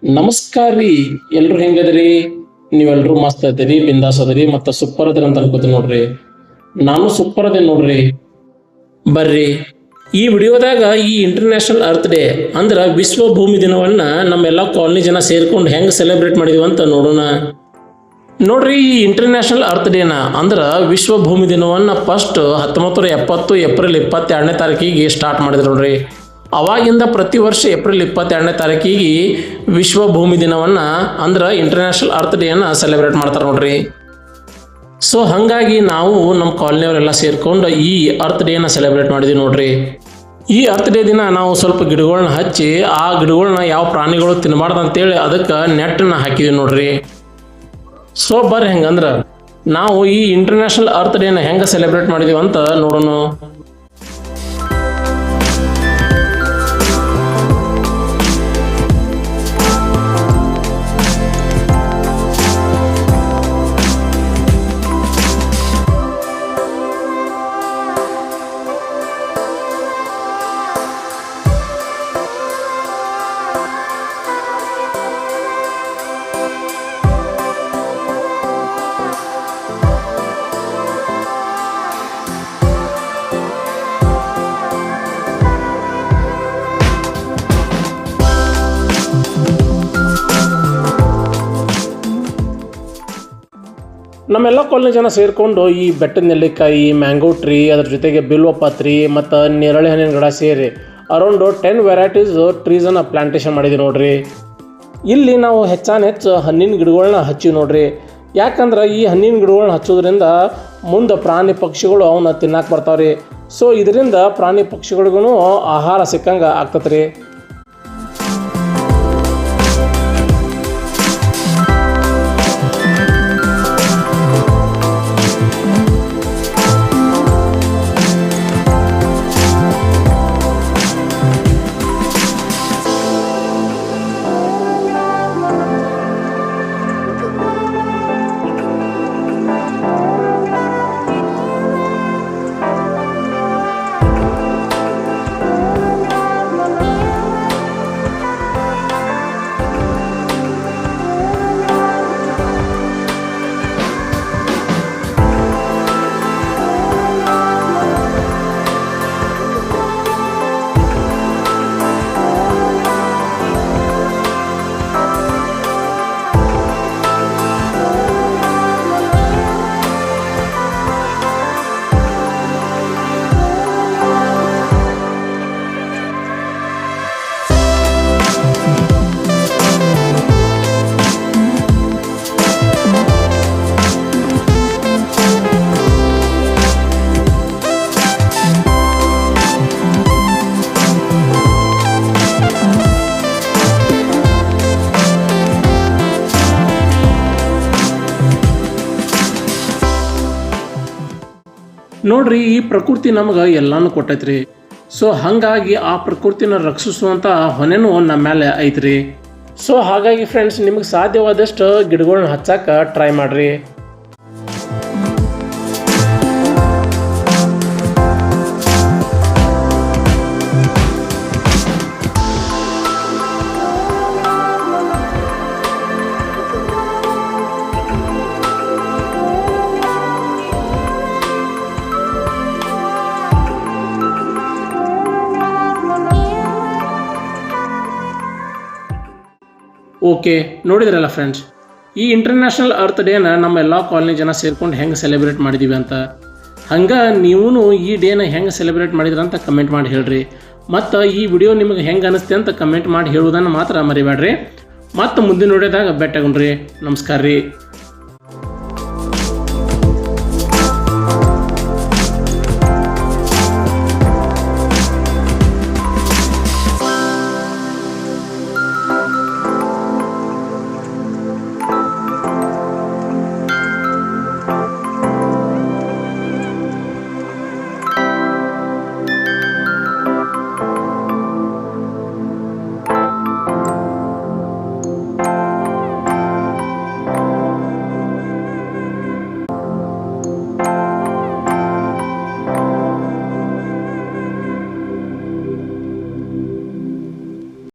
ನಮಸ್ಕಾರ ರೀ. ಎಲ್ರು ಹೆಂಗದ್ರಿ? ನೀವೆಲ್ರು ಮಸ್ತ್ ಅದರಿ, ಬಿಂದಾಸ್ ಅದರಿ, ಮತ್ತು ಸೂಪರ್ ಅದ್ರಿ ಅಂತ ಅನ್ಕೋತೀನಿ ನೋಡ್ರಿ. ನಾನು ಸೂಪರ್ ಅದೇ ನೋಡ್ರಿ. ಬರ್ರಿ, ಈ ವಿಡಿಯೋದಾಗ ಈ ಇಂಟರ್ನ್ಯಾಷನಲ್ ಅರ್ತ್ ಡೇ ಅಂದ್ರೆ ವಿಶ್ವ ಭೂಮಿ ದಿನವನ್ನ ನಮ್ಮೆಲ್ಲ ಕಾಲನಿ ಜನ ಸೇರ್ಕೊಂಡು ಹೆಂಗೆ ಸೆಲೆಬ್ರೇಟ್ ಮಾಡಿದೀವಿ ಅಂತ ನೋಡೋಣ. ನೋಡ್ರಿ, ಈ ಇಂಟರ್ನ್ಯಾಷನಲ್ ಅರ್ತ್ ಡೇನ ಅಂದ್ರೆ ವಿಶ್ವ ಭೂಮಿ ದಿನವನ್ನ ಫಸ್ಟ್ 1970 ಏಪ್ರಿಲ್ 22ನೇ ತಾರೀಕಿಗೆ ಸ್ಟಾರ್ಟ್ ಮಾಡಿದ್ರು ನೋಡ್ರಿ. ಅವಾಗಿಂದ ಪ್ರತಿ ವರ್ಷ ಏಪ್ರಿಲ್ 22ನೇ ತಾರೀಕಿಗೆ ವಿಶ್ವ ಭೂಮಿ ದಿನವನ್ನು ಅಂದ್ರೆ ಇಂಟರ್ನ್ಯಾಷನಲ್ ಅರ್ತ್ ಡೇಯನ್ನು ಸೆಲೆಬ್ರೇಟ್ ಮಾಡ್ತಾರೆ ನೋಡ್ರಿ. ಸೊ ಹಾಗಾಗಿ ನಾವು ನಮ್ಮ ಕಾಲನಿಯವರೆಲ್ಲ ಸೇರ್ಕೊಂಡು ಈ ಅರ್ತ್ ಡೇನ ಸೆಲೆಬ್ರೇಟ್ ಮಾಡಿದ್ವಿ ನೋಡ್ರಿ. ಈ ಅರ್ತ್ ಡೇ ದಿನ ನಾವು ಸ್ವಲ್ಪ ಗಿಡಗಳನ್ನ ಹಚ್ಚಿ ಆ ಗಿಡಗಳನ್ನ ಯಾವ ಪ್ರಾಣಿಗಳು ತಿನ್ನಬಾರ್ದು ಅಂತೇಳಿ ಅದಕ್ಕೆ ನೆಟ್ಟನ್ನ ಹಾಕಿದ್ವಿ ನೋಡ್ರಿ. ಸೊ ಬರ್ರಿ, ಹೆಂಗಂದ್ರೆ ನಾವು ಈ ಇಂಟರ್ನ್ಯಾಷನಲ್ ಅರ್ತ್ ಡೇನ ಹೆಂಗೆ ಸೆಲೆಬ್ರೇಟ್ ಮಾಡಿದೀವಿ ಅಂತ ನೋಡೋಣ. ನಮ್ಮೆಲ್ಲ ಕಾಲನಿ ಜನ ಸೇರಿಕೊಂಡು ಈ ಬೆಟ್ಟದ ನೆಲ್ಲಿಕಾಯಿ, ಮ್ಯಾಂಗೋ ಟ್ರೀ, ಅದ್ರ ಜೊತೆಗೆ ಬಿಲ್ವಪತ್ರಿ ಮತ್ತು ನೇರಳೆ ಹಣ್ಣಿನ ಗಿಡ ಸೇರಿ ಅರೌಂಡ್ 10 ವೆರೈಟೀಸ್ ಟ್ರೀಸನ್ನು ಪ್ಲಾಂಟೇಶನ್ ಮಾಡಿದ್ವಿ ನೋಡ್ರಿ. ಇಲ್ಲಿ ನಾವು ಹೆಚ್ಚು ಹಣ್ಣಿನ ಗಿಡಗಳನ್ನ ಹಚ್ಚಿವಿ ನೋಡ್ರಿ. ಯಾಕಂದ್ರೆ ಈ ಹಣ್ಣಿನ ಗಿಡಗಳನ್ನ ಹಚ್ಚೋದ್ರಿಂದ ಮುಂದೆ ಪ್ರಾಣಿ ಪಕ್ಷಿಗಳು ಅವನ್ನ ತಿನ್ನಕ್ಕೆ ಬರ್ತಾವ್ರಿ. ಸೊ ಇದರಿಂದ ಪ್ರಾಣಿ ಪಕ್ಷಿಗಳಿಗೂ ಆಹಾರ ಸಿಕ್ಕಂಗೆ ಆಗ್ತದೆ ರೀ. ನೋಡ್ರಿ, ಈ ಪ್ರಕೃತಿ ನಮಗೆ ಎಲ್ಲಾನು ಕೊಟ್ಟೈತ್ರಿ. ಸೊ ಹಾಗಾಗಿ ಆ ಪ್ರಕೃತಿನ ರಕ್ಷಿಸುವಂಥ ಹೊಣೆನೂ ನಮ್ಮ ಮೇಲೆ ಐತ್ರಿ. ಸೊ ಹಾಗಾಗಿ ಫ್ರೆಂಡ್ಸ್, ನಿಮಗೆ ಸಾಧ್ಯವಾದಷ್ಟು ಗಿಡಗಳನ್ನ ಹಚ್ಚಕ್ಕೆ ಟ್ರೈ ಮಾಡ್ರಿ. ಓಕೆ, ನೋಡಿದ್ರಲ್ಲ ಫ್ರೆಂಡ್ಸ್, ಈ ಇಂಟರ್ನ್ಯಾಷನಲ್ ಅರ್ತ್ ಡೇನ ನಮ್ಮ ಎಲ್ಲ ಕಾಲನಿ ಜನ ಸೇರ್ಕೊಂಡು ಹೆಂಗೆ ಸೆಲೆಬ್ರೇಟ್ ಮಾಡಿದ್ದೀವಿ ಅಂತ. ಹಂಗೆ ನೀವೂ ಈ ಡೇನ ಹೆಂಗೆ ಸೆಲೆಬ್ರೇಟ್ ಮಾಡಿದ್ರಿ ಅಂತ ಕಮೆಂಟ್ ಮಾಡಿ ಹೇಳ್ರಿ. ಮತ್ತು ಈ ವಿಡಿಯೋ ನಿಮಗೆ ಹೆಂಗೆ ಅನಿಸ್ತೆ ಅಂತ ಕಮೆಂಟ್ ಮಾಡಿ ಹೇಳೋದನ್ನು ಮಾತ್ರ ಮರಿಬೇಡ್ರಿ. ಮತ್ತು ಮುಂದಿನ ವಿಡಿಯೋದಾಗ ಭೇಟಿಯಾಗೋಣ್ರಿ. ನಮಸ್ಕಾರ ರೀ.